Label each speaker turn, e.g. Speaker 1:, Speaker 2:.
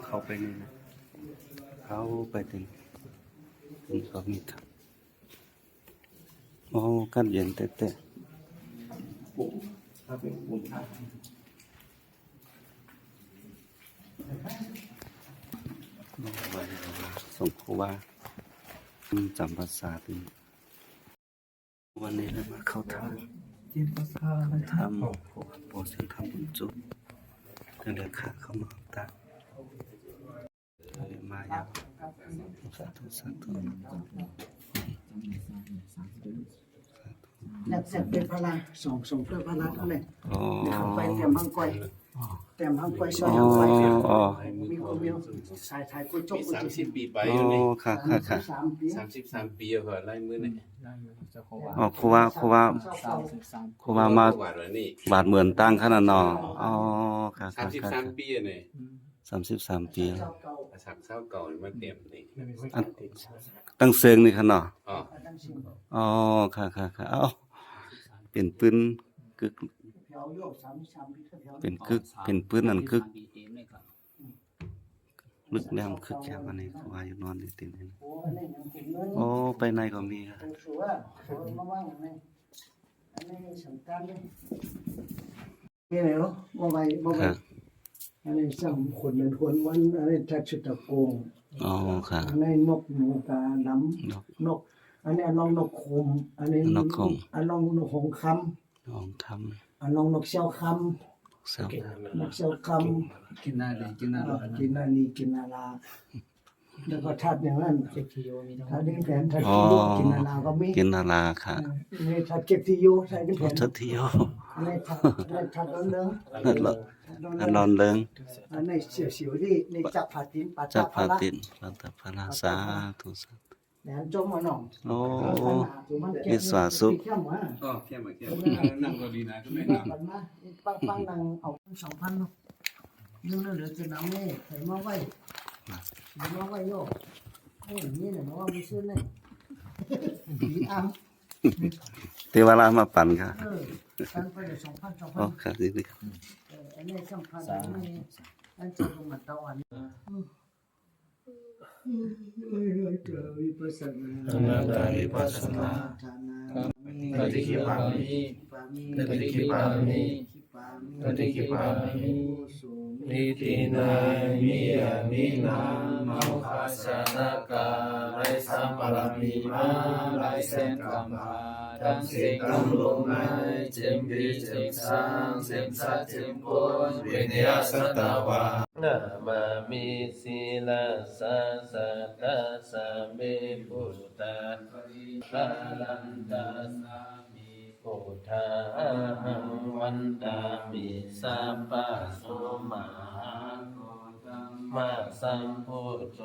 Speaker 1: เข้าไปนี่นะเข้าไปถึงนี่ก็มีครับโอ้กันเย็นเตะส่งครูว่าจำภาษาดีวันนี้เรามาเข้าทางทำโปรดทำบุญจุก็เลยขาเข้ามาตามมายาวสาธุสาธุ
Speaker 2: นักเสพเป็นพลังส่งเพื่อพลังเท่านั้น
Speaker 1: อ๋อ
Speaker 2: เดี๋ยวเขาไปเตรียมพังกอยเตรียมพังกอยซอยพังกอยมีคนเดียวสายไทยกุยจบกุยจิ
Speaker 3: 30 ปีไป
Speaker 1: อ๋อ
Speaker 3: นี่
Speaker 1: ค่ะ
Speaker 2: 3 ปี
Speaker 3: 33 ปีเหรอไล่มือนี่
Speaker 1: อ๋อครูว่ามา
Speaker 3: หวานวันนี้
Speaker 1: บาดเหมือนตั้งขนาดนออ๋อค่ะ
Speaker 3: 33 ปีนี่
Speaker 1: 33 ปี
Speaker 3: สักเศร้าก่อนมาเตรียมนี่
Speaker 1: ตั้งเซิงนี่ขนาด
Speaker 3: อ๋อ
Speaker 1: อ๋อค่ะเอ้าเป็นปืนกึกเป็นปืนนั่นกึกลึกแหลมคึกแค่วันนี้ครูว่าอยู่นอนอยู่ติดนี่โอ้ไปในก็มีค่ะ
Speaker 2: นี่เลยเหรอว่าไปอันนี้สั่งคนเป็นคนวันอันนี้ทัชตะโกง
Speaker 1: อ๋อค่ะ
Speaker 2: อันนี้นกหนูกาดำนกอันนี้น้องนกคมอันนี้น้องนกหงคำ
Speaker 1: ลองท
Speaker 2: อันน้องนกเชียวค
Speaker 1: ำเซล
Speaker 2: ำนกเชียวคำกินนาลีกินนาลาแล้วก็ทัดอย่างนั้นทัดแผนทัดที่ยูกินนาลาก็มี
Speaker 1: กินนาราค่ะ
Speaker 2: นี่ทัดเก็บที่ยูใช้แผน
Speaker 1: ทัดเที่ยว
Speaker 2: นี่ทัดเรื่อง
Speaker 1: อันนอนเลิง
Speaker 2: อันนี้เสียวที่นี่จับผาตินปัจ
Speaker 1: จั
Speaker 2: จั
Speaker 1: บบ พา
Speaker 2: พละ
Speaker 1: ตินรัตพนาสาธุสาธุ
Speaker 2: แหนจมมาหน่อง
Speaker 1: โอ้มิสวาสุ
Speaker 3: อ๋อแค่มาแค่นั่งก็ดีนะก็ไม่นั่ง
Speaker 2: ปังนังเอา2,000เนาะนึงเหลือจะนำนี่ใส่มาไว้โยนี่เนี่ยว่ามีซื้อเนี่ยผีอ้ำ
Speaker 1: เทวรามาปั่นค่ะ
Speaker 2: ตั้งไปเลย2,000
Speaker 1: อ๋อค่ะนี่
Speaker 2: อันนี้2,000นี่อันจะลงมาตะวันวิปัสสนา
Speaker 1: วิปัสสนา
Speaker 4: ปฏิคิปามิปฏิคิปามิปฏิคิปามินิตินามิยามินามังคาสนากาไรสัมปรามิมาไรเสนกัมภาดังสิกัมลงในเจมบีเจมสังเจมสัจเจมโกนเวเนียสัตวานามามิสิลาสาสัตตาสัมเบพุทธาปาลันตาสัมมิพุทธาหังวันตามิสัพพะโสมหาโคตัมมาสัมพุทโธ